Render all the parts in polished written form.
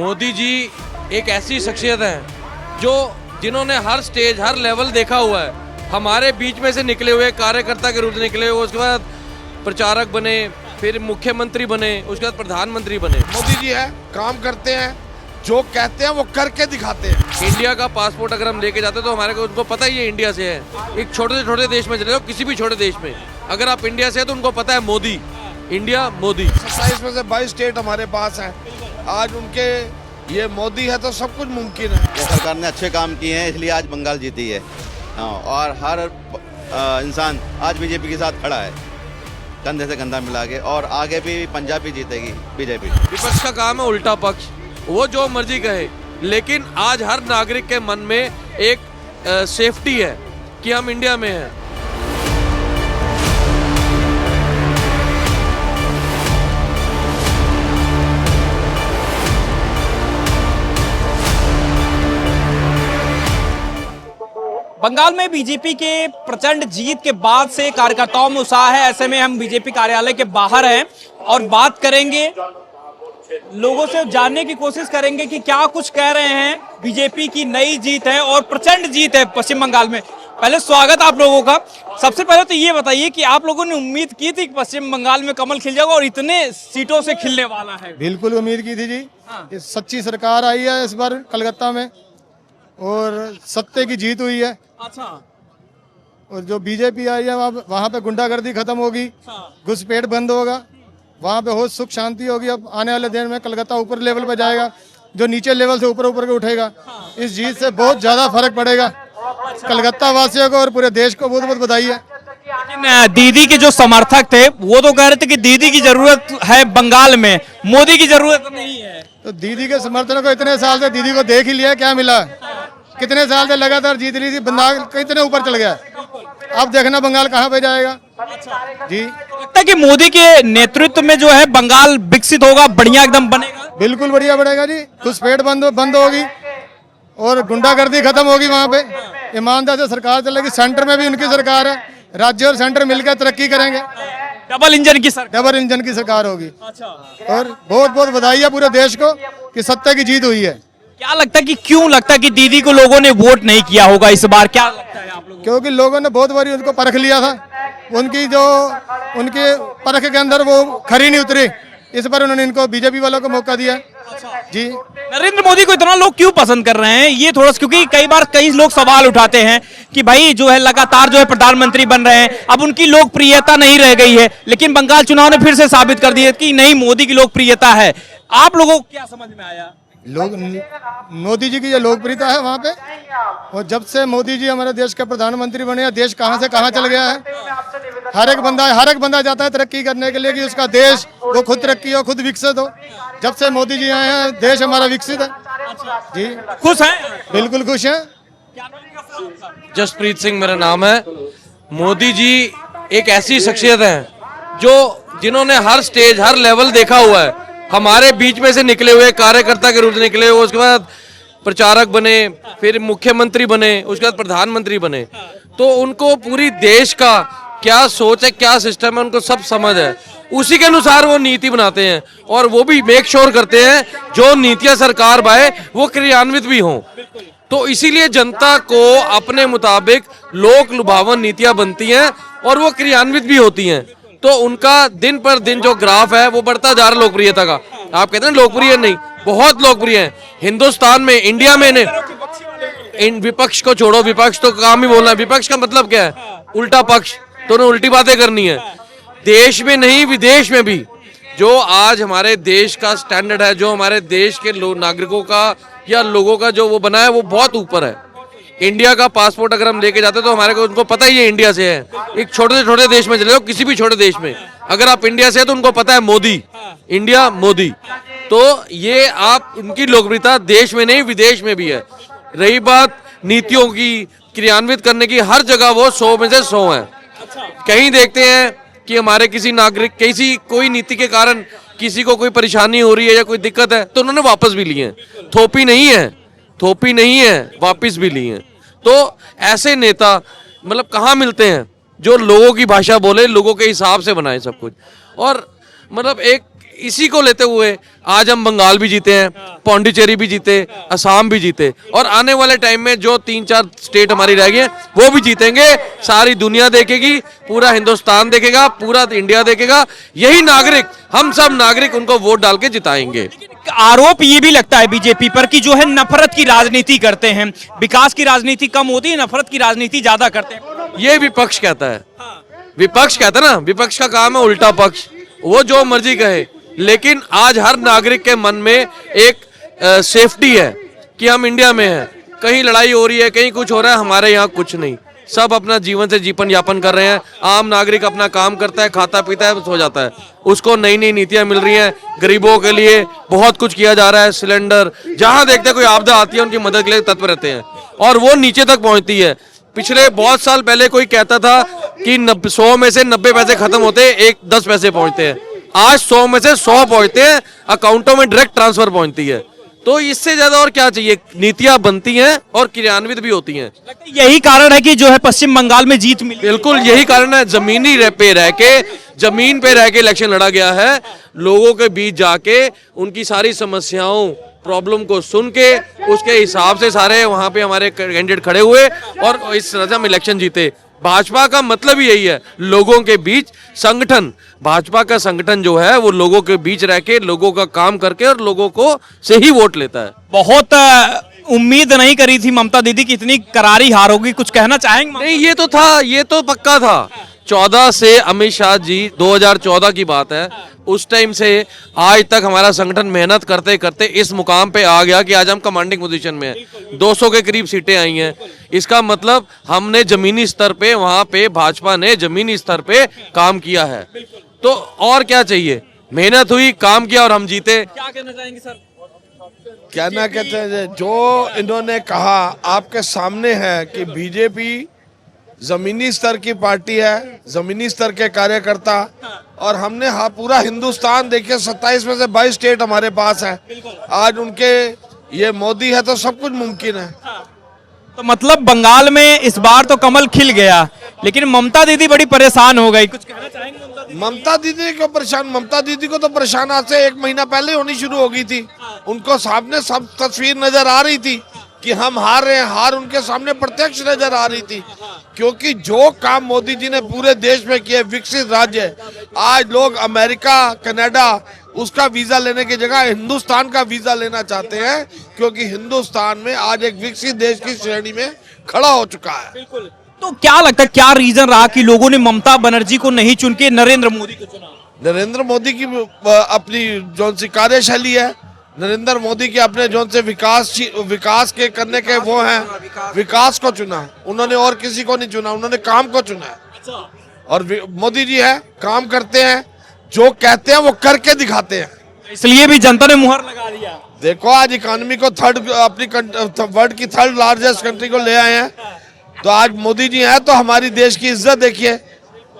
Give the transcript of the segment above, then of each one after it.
मोदी जी एक ऐसी शख्सियत हैं जो जिन्होंने हर स्टेज हर लेवल देखा हुआ है। हमारे बीच में से निकले हुए कार्यकर्ता के रूप में निकले हुए, उसके बाद प्रचारक बने, फिर मुख्यमंत्री बने, उसके बाद प्रधानमंत्री बने। मोदी जी है, काम करते हैं, जो कहते हैं वो करके दिखाते हैं। इंडिया का पासपोर्ट अगर हम लेके जाते तो हमारे को उनको पता ही है इंडिया से है। एक छोटे से छोटे देश में चले जाओ, किसी भी छोटे देश में अगर आप इंडिया से है तो उनको पता है मोदी, इंडिया मोदी। 27 में से 22 स्टेट हमारे पास हैं। आज उनके ये मोदी है तो सब कुछ मुमकिन है। ये सरकार ने अच्छे काम किए हैं, इसलिए आज बंगाल जीती है। हाँ, और हर इंसान आज बीजेपी के साथ खड़ा है, कंधे से कंधा मिला के, और आगे भी पंजाब ही जीतेगी बीजेपी। विपक्ष का काम है उल्टा पक्ष, वो जो मर्जी कहे, लेकिन आज हर नागरिक के मन में एक सेफ्टी है कि हम इंडिया में हैं। बंगाल में बीजेपी के प्रचंड जीत के बाद से कार्यकर्ताओं में उत्साह है। ऐसे में हम बीजेपी कार्यालय के बाहर हैं और बात करेंगे, लोगों से जानने की कोशिश करेंगे कि क्या कुछ कह रहे हैं। बीजेपी की नई जीत है और प्रचंड जीत है पश्चिम बंगाल में। पहले स्वागत आप लोगों का। सबसे पहले तो ये बताइए कि आप लोगों ने उम्मीद की थी कि पश्चिम बंगाल में कमल खिल जाएगा और इतने सीटों से खिलने वाला है? बिल्कुल उम्मीद की थी जी। ये सच्ची सरकार आई है इस बार कलकत्ता में और सत्य की जीत हुई है। अच्छा। और जो बीजेपी आई है वहाँ पे गुंडागर्दी खत्म होगी, घुसपैठ बंद होगा, वहाँ पे हो सुख शांति होगी। अब आने वाले दिन में कलकत्ता ऊपर लेवल पे जाएगा, जो नीचे लेवल से ऊपर ऊपर के उठेगा। इस जीत से बहुत ज्यादा फर्क पड़ेगा कलकत्ता वासियों को और पूरे देश को। बहुत बहुत बधाई है। लेकिन दीदी के जो समर्थक थे वो तो कह रहे थे कि दीदी की जरूरत है बंगाल में, मोदी की जरूरत नहीं है। तो दीदी के समर्थन को इतने साल से दीदी को देख ही लिया, क्या मिला? कितने साल से लगातार जीत रही थी, बंगाल कितने ऊपर चल गया। अब देखना बंगाल कहाँ पे जाएगा। जी, लगता है कि मोदी के नेतृत्व में जो है बंगाल विकसित होगा, बढ़िया एकदम बनेगा। बिल्कुल बढ़िया बढ़ेगा जी। घुसपैठ बंद होगी और गुंडागर्दी खत्म होगी। वहाँ पे ईमानदार से सरकार चलेगी। सेंटर में भी उनकी सरकार है, राज्य और सेंटर मिलकर तरक्की करेंगे। डबल इंजन की सरकार, डबल इंजन की सरकार होगी। और बहुत बहुत बधाई है पूरे देश को कि सत्ता की जीत हुई है। क्या लगता है कि क्यों लगता है कि दीदी को लोगों ने वोट नहीं किया होगा इस बार? क्या लगता है आप लोगों? क्योंकि लोगों ने बहुत बारी उनको परख लिया था, उनके परख के अंदर वो खरी नहीं उतरी। इस बार उन्होंने इनको बीजेपी वालों को मौका दिया। जी, नरेंद्र मोदी को इतना लोग क्यों पसंद कर रहे हैं ये थोड़ा, क्योंकि कई बार कई लोग सवाल उठाते हैं कि भाई जो है लगातार जो है प्रधानमंत्री बन रहे हैं, अब उनकी लोकप्रियता नहीं रह गई है। लेकिन बंगाल चुनाव ने फिर से साबित कर दिया कि नहीं, मोदी की लोकप्रियता है। आप लोगों को क्या समझ में आया? लोग मोदी जी की जो लोकप्रियता है वहाँ पे, और जब से मोदी जी हमारे देश के प्रधानमंत्री बने हैं, देश कहाँ से कहाँ चल गया है। हर एक बंदा जाता है तरक्की करने के लिए कि उसका देश वो खुद तरक्की हो, खुद विकसित हो। जब से मोदी जी आए हैं देश हमारा विकसित है। जी, खुश हैं? बिल्कुल खुश हैं। जसप्रीत सिंह मेरा नाम है। मोदी जी एक ऐसी शख्सियत हैं जो जिन्होंने हर स्टेज हर लेवल देखा हुआ है। हमारे बीच में से निकले हुए कार्यकर्ता के रूप में निकले हुए, उसके बाद प्रचारक बने, फिर मुख्यमंत्री बने, उसके बाद प्रधानमंत्री बने। तो उनको पूरी देश का क्या सोच है, क्या सिस्टम है, उनको सब समझ है। उसी के अनुसार वो नीति बनाते हैं और वो भी मेक श्योर करते हैं जो नीतियां सरकार बाए वो क्रियान्वित भी हों। तो इसीलिए जनता को अपने मुताबिक लोक लुभावन नीतियां बनती हैं और वो क्रियान्वित भी होती हैं। तो उनका दिन पर दिन जो ग्राफ है वो बढ़ता जा रहा है लोकप्रियता का। आप कहते हैं लोकप्रिय नहीं, बहुत लोकप्रिय है हिंदुस्तान में, इंडिया में। इन विपक्ष को छोड़ो, विपक्ष तो काम ही बोलना है। विपक्ष का मतलब क्या है? उल्टा पक्ष। तो उन्हें उल्टी बातें करनी है। देश में नहीं, विदेश में भी जो आज हमारे देश का स्टैंडर्ड है, जो हमारे देश के नागरिकों का या लोगों का जो वो बना है वो बहुत ऊपर है। इंडिया का पासपोर्ट अगर हम लेके जाते तो हमारे को उनको पता ही है इंडिया से है। एक छोटे से छोटे देश में चले जाओ, किसी भी छोटे देश में अगर आप इंडिया से है तो उनको पता है मोदी, इंडिया मोदी। तो ये आप उनकी लोकप्रियता देश में नहीं विदेश में भी है। रही बात नीतियों की क्रियान्वित करने की, हर जगह वो 100 में से 100 है। कहीं देखते हैं कि हमारे किसी नागरिक कोई नीति के कारण किसी को कोई परेशानी हो रही है या कोई दिक्कत है तो उन्होंने वापस भी लिए हैं। थोपी नहीं है, वापस भी लिए हैं। तो ऐसे नेता मतलब कहाँ मिलते हैं जो लोगों की भाषा बोले, लोगों के हिसाब से बनाए सब कुछ। और मतलब एक इसी को लेते हुए आज हम बंगाल भी जीते हैं, पौंडीचेरी भी जीते, असम भी जीते, और आने वाले टाइम में जो 3-4 स्टेट हमारी रह गई हैं वो भी जीतेंगे। सारी दुनिया देखेगी, पूरा हिंदुस्तान देखेगा, पूरा इंडिया देखेगा। यही नागरिक, हम सब नागरिक उनको वोट डाल के जिताएंगे। आरोप ये भी लगता है बीजेपी पर कि जो है नफरत की राजनीति करते हैं, विकास की राजनीति कम होती है, नफरत की राजनीति ज्यादा करते हैं। ये विपक्ष कहता है, विपक्ष कहता है ना, विपक्ष का काम है उल्टा पक्ष, वो जो मर्जी कहे। लेकिन आज हर नागरिक के मन में एक सेफ्टी है कि हम इंडिया में हैं, कहीं लड़ाई हो रही है, कहीं कुछ हो रहा है, हमारे यहाँ कुछ नहीं, सब अपना जीवन से जीवन यापन कर रहे हैं। आम नागरिक अपना काम करता है, खाता पीता है, सो जाता है, उसको नई नई नीतियां मिल रही हैं, गरीबों के लिए बहुत कुछ किया जा रहा है। सिलेंडर, जहां देखते हैं कोई आपदा आती है उनकी मदद के लिए तत्पर रहते हैं, और वो नीचे तक पहुंचती है। पिछले बहुत साल पहले कोई कहता था कि 100 में से 90 पैसे खत्म होते हैं, 10 पैसे पहुंचते हैं। आज 100 में से 100 पहुंचते हैं, अकाउंटों में डायरेक्ट ट्रांसफर पहुंचती है। तो इससे ज्यादा और क्या चाहिए? नीतियां बनती हैं और क्रियान्वित भी होती हैं। यही कारण है कि जो है पश्चिम बंगाल में जीत मिली। बिल्कुल यही कारण है। जमीन पे रह के इलेक्शन लड़ा गया है, लोगों के बीच जाके उनकी सारी समस्याओं, प्रॉब्लम को सुन के उसके हिसाब से सारे वहां पे हमारे कैंडिडेट खड़े हुए और इस तरह से हम इलेक्शन जीते। भाजपा का मतलब ही यही है, लोगों के बीच संगठन। भाजपा का संगठन जो है वो लोगों के बीच रह के, लोगों का काम करके और लोगों को से ही वोट लेता है। बहुत उम्मीद नहीं करी थी ममता दीदी की इतनी करारी हार होगी, कुछ कहना चाहेंगे? नहीं, ये तो था, ये तो पक्का था। 14 से अमित शाह जी, 2014 की बात है, उस टाइम से आज तक हमारा संगठन मेहनत करते करते इस मुकाम पे आ गया कि आज हम कमांडिंग पोजीशन में हैं। 200 के करीब सीटें आई हैं। इसका मतलब हमने जमीनी स्तर पे, वहां पे भाजपा ने जमीनी स्तर पे काम किया है। तो और क्या चाहिए? मेहनत हुई, काम किया और हम जीते। क्या कहना चाहेंगे सर? कहना कहते हैं, जो इन्होंने कहा आपके सामने है कि बीजेपी जमीनी स्तर की पार्टी है, जमीनी स्तर के कार्यकर्ता, और हमने पूरा हिंदुस्तान देखिए, 27 में से 22 स्टेट हमारे पास है। आज उनके ये मोदी है तो सब कुछ मुमकिन है। तो मतलब बंगाल में इस बार तो कमल खिल गया, लेकिन ममता दीदी बड़ी परेशान हो गई। कुछ कहना चाहेंगे ममता दीदी को परेशान? ममता दीदी को तो परेशान आज से 1 महीना पहले होनी शुरू हो गई थी। उनको सामने सब तस्वीर नजर आ रही थी कि हम हार रहे हैं। हार उनके सामने प्रत्यक्ष नजर आ रही थी, क्योंकि जो काम मोदी जी ने पूरे देश में किए, विकसित राज्य, आज लोग अमेरिका, कनाडा, उसका वीजा लेने की जगह हिंदुस्तान का वीजा लेना चाहते हैं, क्योंकि हिंदुस्तान में आज एक विकसित देश की श्रेणी में खड़ा हो चुका है। तो क्या लगता है, क्या रीजन रहा कि लोगों ने ममता बनर्जी को नहीं चुन के नरेंद्र मोदी को चुना? नरेंद्र मोदी की अपनी जो सी कार्यशैली है, नरेंद्र मोदी के अपने जो से विकास के करने के वो हैं, विकास को चुना उन्होंने, और किसी को नहीं चुना, उन्होंने काम को चुना है। और मोदी जी है, काम करते हैं, जो कहते हैं वो करके दिखाते हैं, इसलिए भी जनता ने मुहर लगा दिया। देखो आज इकोनॉमी को अपनी वर्ल्ड की 3rd लार्जेस्ट कंट्री को ले आए हैं। तो आज मोदी जी हैं तो हमारी देश की इज्जत देखिए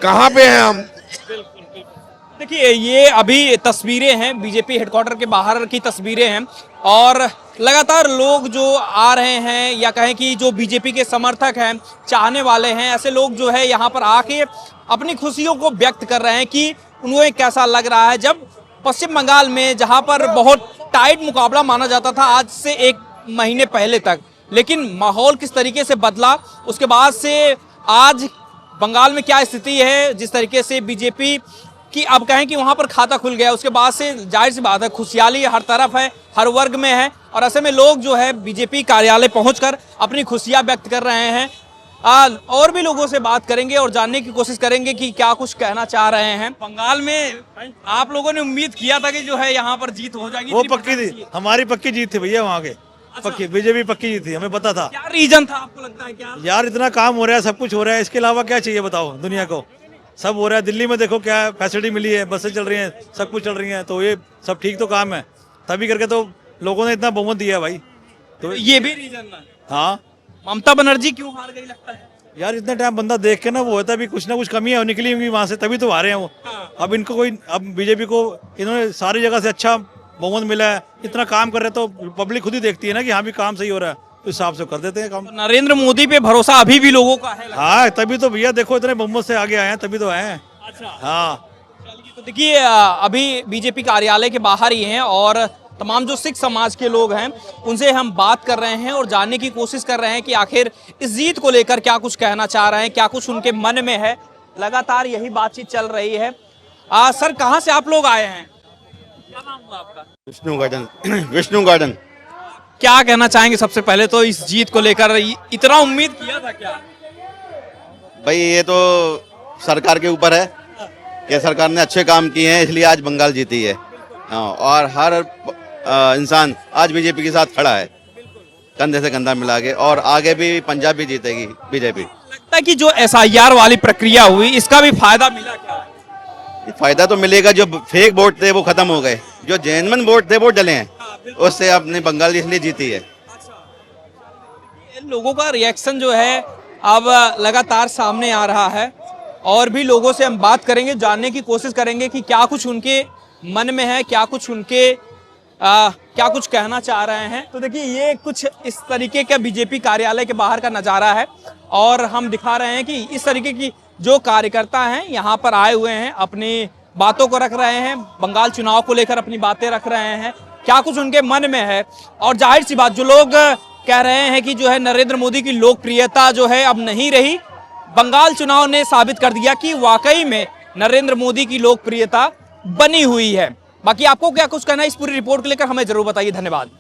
कहाँ पे हैं हम। देखिए, ये अभी तस्वीरें हैं, बीजेपी हेडक्वार्टर के बाहर की तस्वीरें हैं, और लगातार लोग जो आ रहे हैं, या कहें कि जो बीजेपी के समर्थक हैं, चाहने वाले हैं, ऐसे लोग जो है यहाँ पर आके अपनी खुशियों को व्यक्त कर रहे हैं कि उन्हें कैसा लग रहा है जब पश्चिम बंगाल में, जहाँ पर बहुत टाइट मुकाबला माना जाता था आज से 1 महीने पहले तक, लेकिन माहौल किस तरीके से बदला, उसके बाद से आज बंगाल में क्या स्थिति है, जिस तरीके से बीजेपी कि अब कहें कि वहां पर खाता खुल गया, उसके बाद से जाहिर सी बात है खुशहाली हर तरफ है, हर वर्ग में है, और ऐसे में लोग जो है बीजेपी कार्यालय पहुंचकर अपनी खुशियां व्यक्त कर रहे हैं। और भी लोगों से बात करेंगे और जानने की कोशिश करेंगे कि क्या कुछ कहना चाह रहे हैं। बंगाल में आप लोगों ने उम्मीद किया था कि जो है यहाँ पर जीत हो जाएगी? वो पक्की थी, हमारी पक्की जीत थी भैया वहाँ के। पक्की बीजेपी पक्की जीत थी, हमें पता था। क्या रीजन था आपको लगता है? क्या यार, इतना काम हो रहा है, सब कुछ हो रहा है, इसके अलावा क्या चाहिए बताओ? दुनिया को सब हो रहा है। दिल्ली में देखो क्या फैसिलिटी मिली है, बसें चल रही हैं, सब कुछ चल रही हैं, तो ये सब ठीक तो काम है, तभी करके तो लोगों ने इतना बहुमत दिया भाई। तो ये भी रीजन है। हाँ, ममता बनर्जी क्यों हार गई लगता है? यार इतना टाइम बंदा देख के ना वो होता भी कुछ ना कुछ कमी है, निकली होंगी वहाँ से, तभी तो हारे हैं वो। अब इनको कोई, अब बीजेपी को इन्होंने सारी जगह से अच्छा बहुमत मिला है, इतना काम कर रहे तो पब्लिक खुद ही देखती है ना कि हाँ भी काम सही हो रहा है, तो हिसाब से कर देते हैं काम। नरेंद्र मोदी पे भरोसा अभी भी लोगों का है? हाँ, तभी तो भैया देखो इतने बहुमत से आगे आए हैं, तभी तो आए हैं। अच्छा। हाँ, तो देखिए अभी बीजेपी कार्यालय के बाहर ही हैं और तमाम जो सिख समाज के लोग हैं उनसे हम बात कर रहे हैं और जानने की कोशिश कर रहे हैं कि आखिर इस जीत को लेकर क्या कुछ कहना चाह रहे हैं, क्या कुछ उनके मन में है। लगातार यही बातचीत चल रही है। सर कहाँ से आप लोग आए हैं? क्या नाम हुआ आपका? Vishnu garden Vishnu garden. क्या कहना चाहेंगे सबसे पहले तो इस जीत को लेकर? इतना उम्मीद किया था क्या? भाई ये तो सरकार के ऊपर है कि सरकार ने अच्छे काम किए हैं इसलिए आज बंगाल जीती है। हाँ, और हर इंसान आज बीजेपी के साथ खड़ा है कंधे से कंधा मिला के, और आगे भी पंजाब भी जीतेगी बीजेपी। लगता है कि जो SIR वाली प्रक्रिया हुई इसका भी फायदा मिला क्या? फायदा तो मिलेगा, जो फेक वोट थे वो खत्म हो गए, जो जेन्युइन वोट थे वो डले हैं, उससे अपने बंगाल इसलिए जीती है। लोगों का रिएक्शन जो है अब लगातार सामने आ रहा है और भी लोगों से हम बात करेंगे, जानने की कोशिश करेंगे कि क्या कुछ उनके मन में है, क्या कुछ उनके क्या कुछ कहना चाह रहे हैं। तो देखिए ये कुछ इस तरीके का बीजेपी कार्यालय के बाहर का नज़ारा है और हम दिखा रहे हैं कि इस तरीके की जो कार्यकर्ता हैं यहाँ पर आए हुए हैं, अपनी बातों को रख रहे हैं, बंगाल चुनाव को लेकर अपनी बातें रख रहे हैं, क्या कुछ उनके मन में है। और जाहिर सी बात, जो लोग कह रहे हैं कि जो है नरेंद्र मोदी की लोकप्रियता जो है अब नहीं रही, बंगाल चुनाव ने साबित कर दिया कि वाकई में नरेंद्र मोदी की लोकप्रियता बनी हुई है। बाकी आपको क्या कुछ कहना है इस पूरी रिपोर्ट को लेकर हमें जरूर बताइए। धन्यवाद।